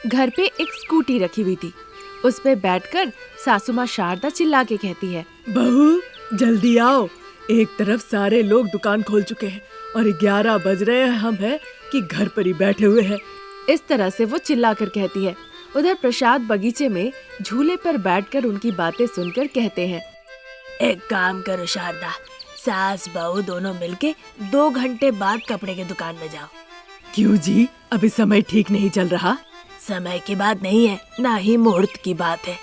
घर पे एक स्कूटी रखी हुई थी। उस पे बैठकर सासू माँ शारदा चिल्ला के कहती है, बहू जल्दी आओ, एक तरफ सारे लोग दुकान खोल चुके हैं और 11 बज रहे हैं, हम हैं कि घर पर ही बैठे हुए हैं। इस तरह से वो चिल्ला कर कहती है। उधर प्रसाद बगीचे में झूले पर बैठकर उनकी बातें सुनकर कहते हैं, एक काम करो शारदा, सास बहू दोनों मिलके 2 घंटे बाद कपड़े की दुकान में जाओ। क्यों जी, अभी समय ठीक नहीं चल रहा? समय की बात नहीं है, ना ही मुहूर्त की बात है।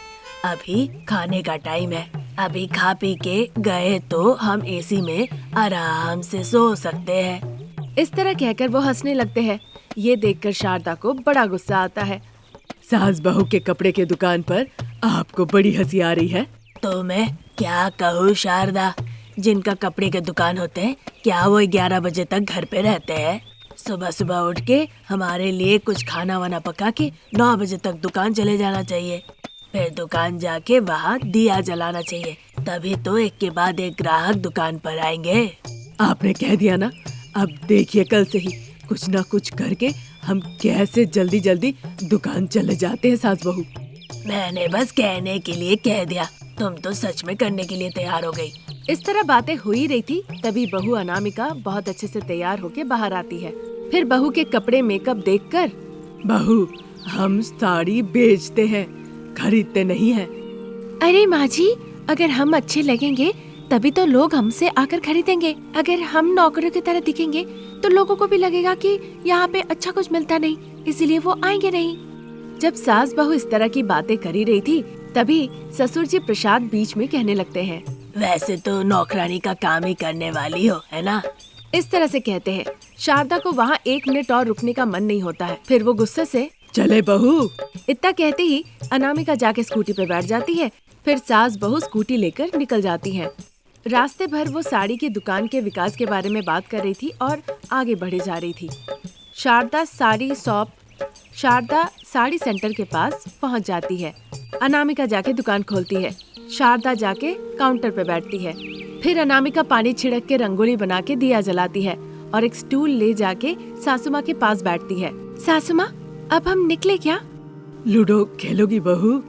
अभी खाने का टाइम है। अभी खा पी के गए तो हम एसी में आराम से सो सकते हैं। इस तरह कहकर वो हंसने लगते हैं। ये देखकर शारदा को बड़ा गुस्सा आता है। सास बहू के कपड़े के दुकान पर आपको बड़ी हंसी आ रही है। तो मैं क्या कहूँ शारदा, जिनका कपड़े के दुकान होते हैं क्या वो 11 बजे तक घर पे रहते हैं? सुबह सुबह उठ के हमारे लिए कुछ खाना वाना पका के 9 बजे तक दुकान चले जाना चाहिए। फिर दुकान जाके वहाँ दिया जलाना चाहिए, तभी तो एक के बाद एक ग्राहक दुकान पर आएंगे। आपने कह दिया ना, अब देखिए कल से ही कुछ ना कुछ करके हम कैसे जल्दी जल्दी दुकान चले जाते हैं सास बहू। मैंने बस कहने के लिए कह दिया, तुम तो सच में करने के लिए तैयार हो गई। इस तरह बातें हो ही रही थी, तभी बहू अनामिका बहुत अच्छे से तैयार होके बाहर आती है। फिर बहू के कपड़े मेकअप देखकर, बहू हम साड़ी बेचते हैं, खरीदते नहीं हैं। अरे माँ जी, अगर हम अच्छे लगेंगे तभी तो लोग हमसे आकर खरीदेंगे। अगर हम नौकरों की तरह दिखेंगे तो लोगों को भी लगेगा कि यहाँ पे अच्छा कुछ मिलता नहीं, इसीलिए वो आएंगे नहीं। जब सास बहू इस तरह की बातें करी रही थी, तभी ससुर जी प्रसाद बीच में कहने लगते हैं, वैसे तो नौकरानी का काम ही करने वाली हो, है ना? इस तरह से कहते हैं। शारदा को वहाँ 1 मिनट और रुकने का मन नहीं होता है। फिर वो गुस्से से, चले बहू। इतना कहते ही अनामिका जाके स्कूटी पे बैठ जाती है। फिर सास बहू स्कूटी लेकर निकल जाती हैं। रास्ते भर वो साड़ी की दुकान के विकास के बारे में बात कर रही थी और आगे बढ़े जा रही थी। शारदा साड़ी सेंटर के पास पहुंच जाती है। अनामिका जाके दुकान खोलती है। शारदा जाके काउंटर पे बैठती है। फिर अनामिका पानी छिड़क के रंगोली बना के दिया जलाती है और एक स्टूल ले जाके सासू माँ के पास बैठती है। सासू माँ, अब हम निकले क्या? लूडो खेलोगी बहू?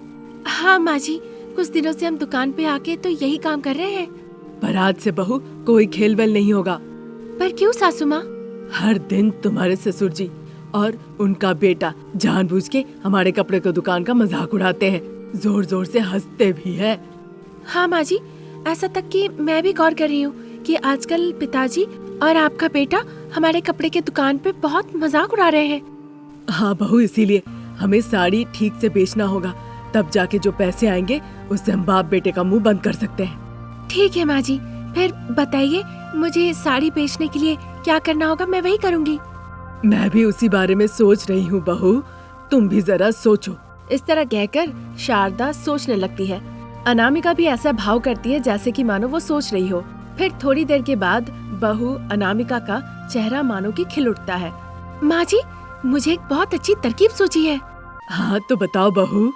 हाँ माँ जी, कुछ दिनों से हम दुकान पे आके तो यही काम कर रहे हैं। पर आज से बहू कोई खेल वेल नहीं होगा। पर क्यों सासू माँ? हर दिन तुम्हारे ससुर जी और उनका बेटा जानबूझ के हमारे कपड़े की दुकान का मजाक उड़ाते हैं, जोर जोर से हंसते भी है। हाँ माँ जी, ऐसा तक कि मैं भी गौर कर रही हूँ कि आजकल पिताजी और आपका बेटा हमारे कपड़े के दुकान पे बहुत मजाक उड़ा रहे हैं। हाँ बहू, इसीलिए हमें साड़ी ठीक से बेचना होगा, तब जाके जो पैसे आएंगे उससे हम बाप बेटे का मुंह बंद कर सकते हैं। ठीक है माँ जी, फिर बताइए मुझे साड़ी बेचने के लिए क्या करना होगा, मैं वही करूँगी। मैं भी उसी बारे में सोच रही हूँ बहू, तुम भी जरा सोचो। इस तरह कहकर शारदा सोचने लगती है। अनामिका भी ऐसा भाव करती है जैसे कि मानो वो सोच रही हो। फिर थोड़ी देर के बाद बहू अनामिका का चेहरा मानो कि खिल उठता है। माँ जी, मुझे एक बहुत अच्छी तरकीब सोची है। हाँ तो बताओ बहू।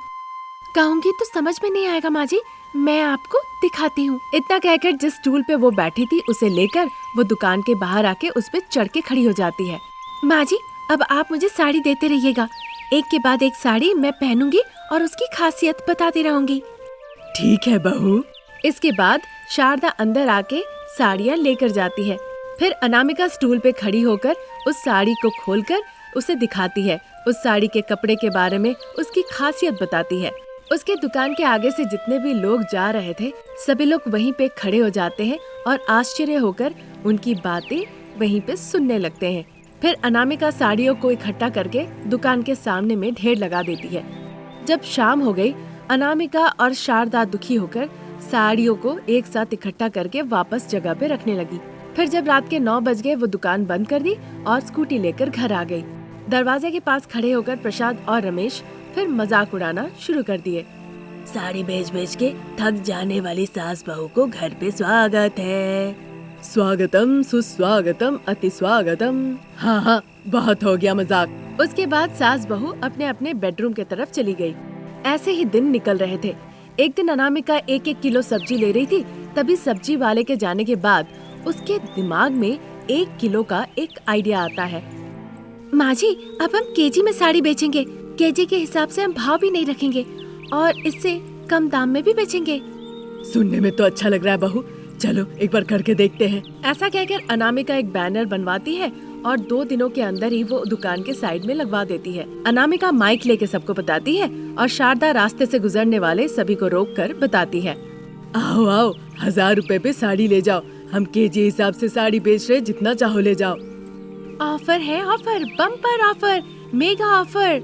कहूँगी तो समझ में नहीं आएगा माँ जी, मैं आपको दिखाती हूँ। इतना कहकर जिस स्टूल पे वो बैठी थी उसे लेकर वो दुकान के बाहर आके उस पे चढ़ के खड़ी हो जाती है। माँ जी, अब आप मुझे साड़ी देते रहिएगा, एक के बाद एक साड़ी मैं पहनूंगी और उसकी खासियत बताती रहूंगी। ठीक है बहू। इसके बाद शारदा अंदर आके साड़ियाँ लेकर जाती है। फिर अनामिका स्टूल पे खड़ी होकर उस साड़ी को खोलकर उसे दिखाती है। उस साड़ी के कपड़े के बारे में उसकी खासियत बताती है। उसके दुकान के आगे से जितने भी लोग जा रहे थे सभी लोग वहीं पे खड़े हो जाते हैं और आश्चर्य होकर उनकी बातें वहीं पे सुनने लगते हैं। फिर अनामिका साड़ियों को इकट्ठा करके दुकान के सामने में ढेर लगा देती है। जब शाम हो गई, अनामिका और शारदा दुखी होकर साड़ियों को एक साथ इकट्ठा करके वापस जगह पे रखने लगी। फिर जब रात के 9 बज गए वो दुकान बंद कर दी और स्कूटी लेकर घर आ गई। दरवाजे के पास खड़े होकर प्रसाद और रमेश फिर मजाक उड़ाना शुरू कर दिए। साड़ी बेच बेच के थक जाने वाली सास बहू को घर पे स्वागत है। स्वागतम सुस्वागतम अति स्वागतम। हाँ हाँ, बहुत हो गया मजाक। उसके बाद सास बहू अपने अपने बेडरूम की तरफ चली गई। ऐसे ही दिन निकल रहे थे। एक दिन अनामिका 1-1 किलो सब्जी ले रही थी, तभी सब्जी वाले के जाने के बाद उसके दिमाग में 1 किलो का एक आइडिया आता है। माँ जी, अब हम केजी में साड़ी बेचेंगे, केजी के हिसाब से हम भाव भी नहीं रखेंगे और इससे कम दाम में भी बेचेंगे। सुनने में तो अच्छा लग रहा है बहू, चलो एक बार करके देखते हैं। ऐसा कहकर अनामिका एक बैनर बनवाती है और 2 दिनों के अंदर ही वो दुकान के साइड में लगवा देती है। अनामिका माइक लेके सबको बताती है और शारदा रास्ते से गुजरने वाले सभी को रोककर बताती है, आओ आओ, 1000 रुपए पे साड़ी ले जाओ, हम केजी हिसाब से साड़ी बेच रहे, जितना चाहो ले जाओ। ऑफर है offer, bumper offer, mega offer,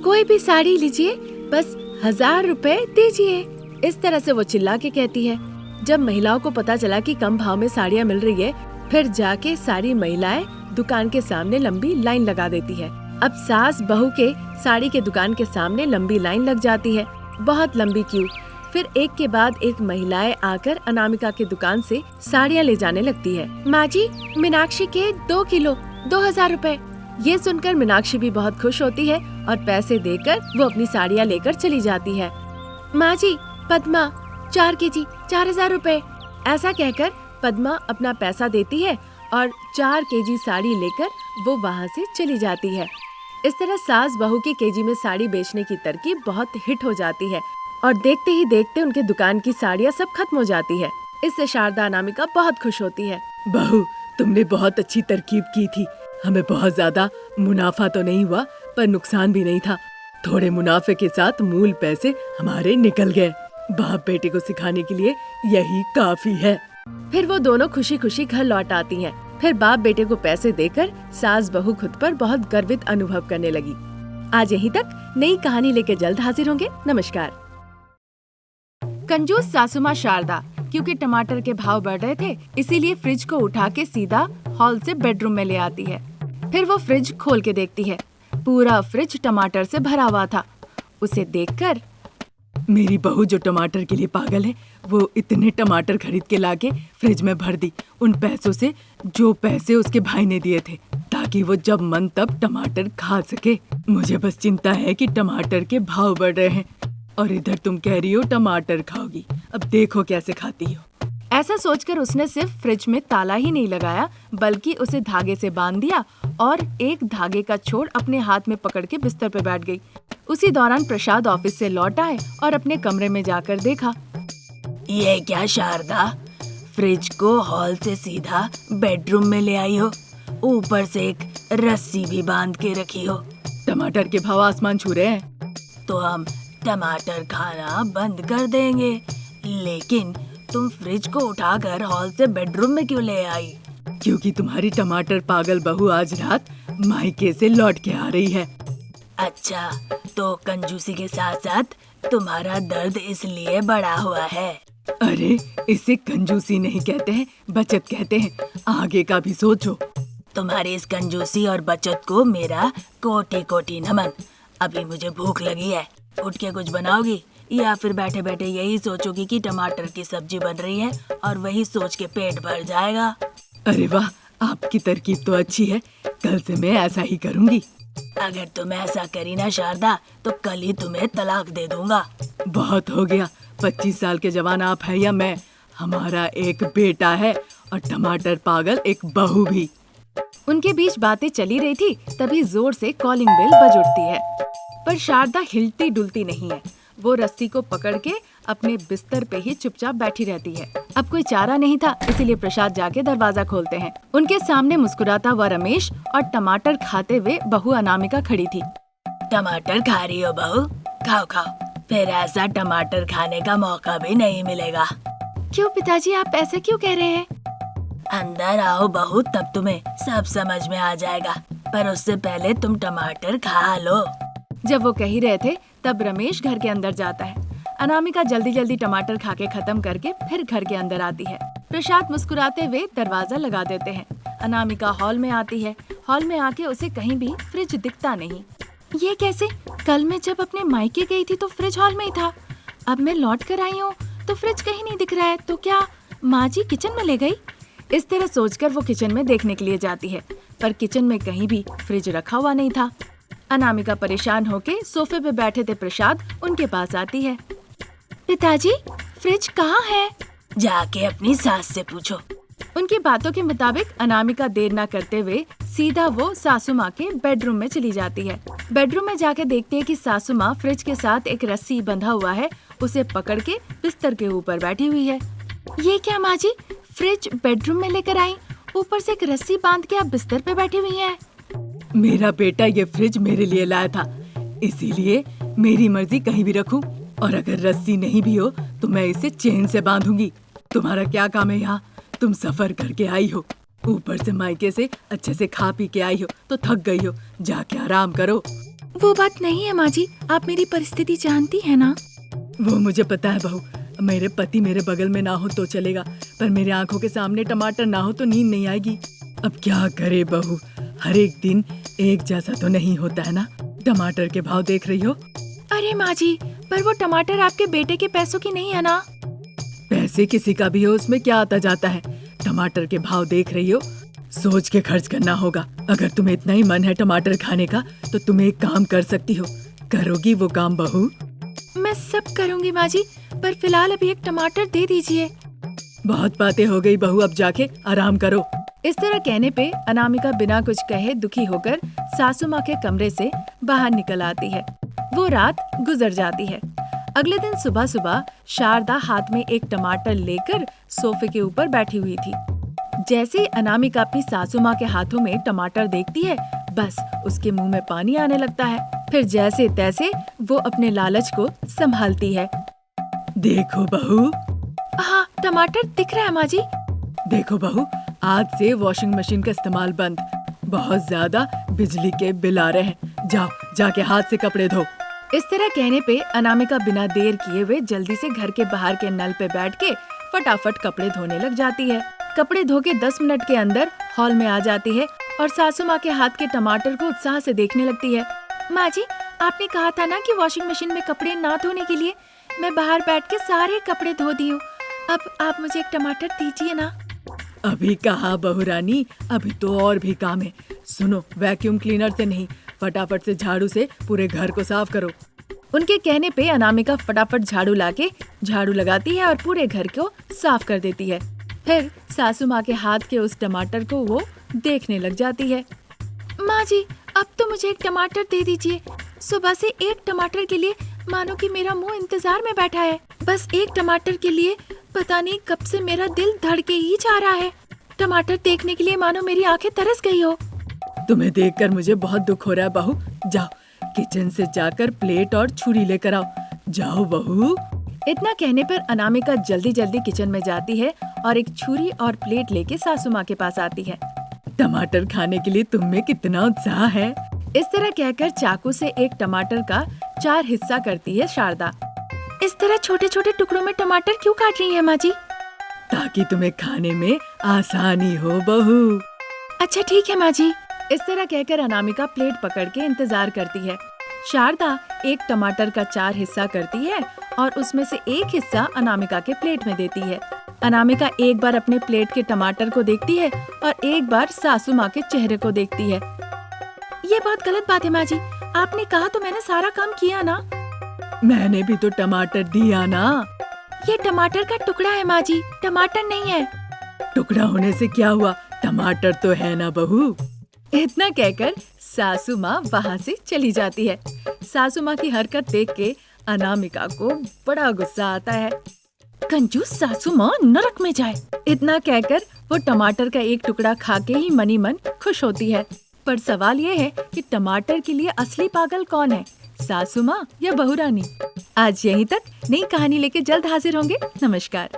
कोई भी साड़ी लीजिए, बस 1000 रुपए दीजिए। इस तरह से वो चिल्ला के कहती है। जब महिलाओं को पता चला कि कम भाव में साड़ियाँ मिल रही है, फिर जाके सारी महिलाएं दुकान के सामने लंबी लाइन लगा देती है। अब सास बहू के साड़ी के दुकान के सामने लंबी लाइन लग जाती है, बहुत लंबी क्यू। फिर एक के बाद एक महिलाएं आकर अनामिका की दुकान से साड़ियाँ ले जाने लगती है। माँ जी, मीनाक्षी के 2 किलो 2000 रुपए। ये सुनकर मीनाक्षी भी बहुत खुश होती है और पैसे देकर वो अपनी साड़ियाँ लेकर चली जाती है। माँ जी, पद्मा 4 केजी 4000 रुपए। ऐसा कहकर पद्मा अपना पैसा देती है और 4 केजी साड़ी लेकर वो वहाँ से चली जाती है। इस तरह सास बहू की केजी में साड़ी बेचने की तरकीब बहुत हिट हो जाती है और देखते ही देखते उनके दुकान की साड़ियाँ सब खत्म हो जाती है। इससे शारदा अनामिका बहुत खुश होती है। बहू, तुमने बहुत अच्छी तरकीब की थी। हमें बहुत ज्यादा मुनाफा तो नहीं हुआ, पर नुकसान भी नहीं था। थोड़े मुनाफे के साथ मूल पैसे हमारे निकल गए। बाप बेटे को सिखाने के लिए यही काफी है। फिर वो दोनों खुशी खुशी घर लौट आती हैं। फिर बाप बेटे को पैसे देकर सास बहू खुद पर बहुत गर्वित अनुभव करने लगी। आज यहीं तक। नई कहानी लेकर जल्द हाजिर होंगे। नमस्कार। कंजूस सासू माँ शारदा क्योंकि टमाटर के भाव बढ़ रहे थे, इसीलिए फ्रिज को उठा के सीधा हॉल से बेडरूम में ले आती है। फिर वो फ्रिज खोल के देखती है, पूरा फ्रिज टमाटर से भरा हुआ था। उसे देखकर मेरी बहू जो टमाटर के लिए पागल है, वो इतने टमाटर खरीद के लाके फ्रिज में भर दी, उन पैसों से जो पैसे उसके भाई ने दिए थे, ताकि वो जब मन तब टमाटर खा सके। मुझे बस चिंता है कि टमाटर के भाव बढ़ रहे हैं और इधर तुम कह रही हो टमाटर खाओगी। अब देखो कैसे खाती हो। ऐसा सोचकर उसने सिर्फ फ्रिज में ताला ही नहीं लगाया, बल्कि उसे धागे से बांध दिया और एक धागे का छोड़ अपने हाथ में पकड़ के बिस्तर पे बैठ गई। उसी दौरान प्रसाद ऑफिस से लौट आए और अपने कमरे में जाकर देखा। ये क्या शारदा, फ्रिज को हॉल से सीधा बेडरूम में ले आई हो, ऊपर से एक रस्सी भी बांध के रखी हो। टमाटर के भाव आसमान छू रहे हैं। तो हम टमाटर खाना बंद कर देंगे, लेकिन तुम फ्रिज को उठाकर हॉल से बेडरूम में क्यों ले आई? क्योंकि तुम्हारी टमाटर पागल बहू आज रात मायके से लौट के आ रही है। अच्छा, तो कंजूसी के साथ साथ तुम्हारा दर्द इसलिए बढ़ा हुआ है। अरे, इसे कंजूसी नहीं कहते हैं, बचत कहते हैं। आगे का भी सोचो। तुम्हारी इस कंजूसी और बचत को मेरा कोटि कोटि नमन। अभी मुझे भूख लगी है, उठ के कुछ बनाओगी या फिर बैठे बैठे यही सोचोगी कि टमाटर की सब्जी बन रही है और वही सोच के पेट भर जाएगा? अरे वाह, आपकी तरकीब तो अच्छी है। कल से मैं ऐसा ही करूँगी। अगर तुम ऐसा करी ना शारदा, तो कल ही तुम्हें तलाक दे दूंगा। बहुत हो गया, 25 साल के जवान आप है या मैं? हमारा एक बेटा है और टमाटर पागल एक बहू भी। उनके बीच बातें चली रही थी, तभी जोर से कॉलिंग बेल बज उठती है। पर शारदा हिलती डुलती नहीं है। वो रस्सी को पकड़ के अपने बिस्तर पे ही चुपचाप बैठी रहती है। अब कोई चारा नहीं था, इसीलिए प्रसाद जाके दरवाजा खोलते हैं। उनके सामने मुस्कुराता हुआ रमेश और टमाटर खाते हुए बहू अनामिका खड़ी थी। टमाटर खा रही हो बहू? खाओ खाओ, फिर ऐसा टमाटर खाने का मौका भी नहीं मिलेगा। क्यों पिताजी, आप ऐसे क्यों कह रहे हैं? अंदर आओ बहू, तब तुम्हें सब समझ में आ जाएगा, पर उससे पहले तुम टमाटर खा लो। जब वो कह ही रहे थे, तब रमेश घर के अंदर जाता है। अनामिका जल्दी जल्दी टमाटर खा के खत्म करके फिर घर के अंदर आती है। प्रसाद मुस्कुराते हुए दरवाजा लगा देते हैं। अनामिका हॉल में आती है। हॉल में आके उसे कहीं भी फ्रिज दिखता नहीं। ये कैसे? कल मैं जब अपने मायके गई थी तो फ्रिज हॉल में ही था। अब मैं लौट कर आई हूँ तो फ्रिज कहीं नहीं दिख रहा है। तो क्या माँ जी किचन में ले गई? इस तरह सोचकर वो किचन में देखने के लिए जाती है, पर किचन में कहीं भी फ्रिज रखा हुआ नहीं था। अनामिका परेशान होके सोफे पे बैठे थे प्रसाद उनके पास आती है। पिताजी, फ्रिज कहाँ है? जाके अपनी सास से पूछो। उनकी बातों के मुताबिक अनामिका देर न करते हुए सीधा वो सासू माँ के बेडरूम में चली जाती है। बेडरूम में जाके देखती है कि सासू माँ फ्रिज के साथ एक रस्सी बंधा हुआ है, उसे पकड़ के बिस्तर के ऊपर बैठी हुई है। ये क्या माँ जी, फ्रिज बेडरूम में लेकर आई, ऊपर से एक रस्सी बांध के आप बिस्तर पे बैठी हुई हैं। मेरा बेटा ये फ्रिज मेरे लिए लाया था, इसीलिए मेरी मर्जी कहीं भी रखूं, और अगर रस्सी नहीं भी हो तो मैं इसे चेन से बांधूंगी। तुम्हारा क्या काम है यहाँ? तुम सफर करके आई हो, ऊपर से मायके से अच्छे से खा पी के आई हो तो थक गई हो, जाके आराम करो। वो बात नहीं है माँ जी, आप मेरी परिस्थिति जानती है ना। वो मुझे पता है बहू, मेरे पति मेरे बगल में ना हो तो चलेगा, पर मेरे आंखों के सामने टमाटर ना हो तो नींद नहीं आएगी। अब क्या करे बहू, हर एक दिन एक जैसा तो नहीं होता है ना। टमाटर के भाव देख रही हो? अरे माँ जी, पर वो टमाटर आपके बेटे के पैसों की नहीं है ना। पैसे किसी का भी हो, उसमें क्या आता जाता है। टमाटर के भाव देख रही हो, सोच के खर्च करना होगा। अगर तुम्हें इतना ही मन है टमाटर खाने का तो तुम एक काम कर सकती हो। करोगी वो काम बहू? मैं सब करूँगी माँ जी, पर फिलहाल अभी एक टमाटर दे दीजिए। बहुत बातें हो गई बहू, अब जाके आराम करो। इस तरह कहने पे अनामिका बिना कुछ कहे दुखी होकर सासू माँ के कमरे से बाहर निकल आती है। वो रात गुजर जाती है। अगले दिन सुबह सुबह शारदा हाथ में एक टमाटर लेकर सोफे के ऊपर बैठी हुई थी। जैसे ही अनामिका अपनी सासू माँ के हाथों में टमाटर देखती है, बस उसके मुंह में पानी आने लगता है। फिर जैसे तैसे वो अपने लालच को संभालती है। देखो बहू, हाँ, टमाटर दिख रहा है माँ जी। देखो बहू, आज से वॉशिंग मशीन का इस्तेमाल बंद। बहुत ज्यादा बिजली के बिल आ रहे हैं। जाओ, जाके हाथ से कपड़े धो। इस तरह कहने पे अनामिका बिना देर किए हुए जल्दी से घर के बाहर के नल पे बैठ के फटाफट कपड़े धोने लग जाती है। कपड़े धो के 10 मिनट के अंदर हॉल में आ जाती है और सासू माँ के हाथ के टमाटर को उत्साह से देखने लगती है। माँ जी, आपने कहा था ना कि वॉशिंग मशीन में कपड़े ना धोने के लिए, मैं बाहर बैठ के सारे कपड़े धो दी हूँ। अब आप मुझे एक टमाटर दीजिए ना। अभी कहा बहू रानी, अभी तो और भी काम है। सुनो, वैक्यूम क्लीनर से नहीं, फटाफट से झाड़ू से पूरे घर को साफ करो। उनके कहने पे अनामिका फटाफट झाड़ू लाके झाड़ू लगाती है और पूरे घर को साफ कर देती है। फिर सासू माँ के हाथ के उस टमाटर को वो देखने लग जाती है। माँ जी, अब तो मुझे एक टमाटर दे दीजिए। सुबह से एक टमाटर के लिए मानो कि मेरा मुंह इंतजार में बैठा है। बस एक टमाटर के लिए पता नहीं कब से मेरा दिल धड़के ही जा रहा है। टमाटर देखने के लिए मानो मेरी आंखें तरस गई हो। तुम्हें देखकर मुझे बहुत दुख हो रहा है बहू। जाओ, किचन से जाकर प्लेट और छुरी लेकर आओ। जाओ बहू। इतना कहने पर अनामिका जल्दी जल्दी किचन में जाती है और एक छुरी और प्लेट लेके सासू माँ के पास आती है। टमाटर खाने के लिए तुम में कितना उत्साह है। इस तरह कहकर चाकू से एक टमाटर का 4 हिस्सा करती है शारदा। इस तरह छोटे छोटे टुकड़ों में टमाटर क्यों काट रही है माँ जी? ताकि तुम्हें खाने में आसानी हो बहू। अच्छा ठीक है माँ जी। इस तरह कहकर अनामिका प्लेट पकड़ के इंतजार करती है। शारदा एक टमाटर का 4 हिस्सा करती है और उसमें से एक हिस्सा अनामिका के प्लेट में देती है। अनामिका एक बार अपने प्लेट के टमाटर को देखती है और एक बार सासू माँ के चेहरे को देखती है। ये बहुत गलत बात है माँ जी, आपने कहा तो मैंने सारा काम किया ना। मैंने भी तो टमाटर दिया ना। ये टमाटर का टुकड़ा है माँ जी, टमाटर नहीं है। टुकड़ा होने से क्या हुआ, टमाटर तो है ना बहू। इतना कहकर सासू माँ वहाँ से चली जाती है। सासू माँ की हरकत देख के अनामिका को बड़ा गुस्सा आता है। कंजूस सासू माँ नरक में जाए। इतना कहकर वो टमाटर का एक टुकड़ा खा के ही मनी मन खुश होती है। पर सवाल ये है कि टमाटर के लिए असली पागल कौन है, सासू माँ या बहू रानी? आज यहीं तक। नई कहानी लेके जल्द हाजिर होंगे। नमस्कार।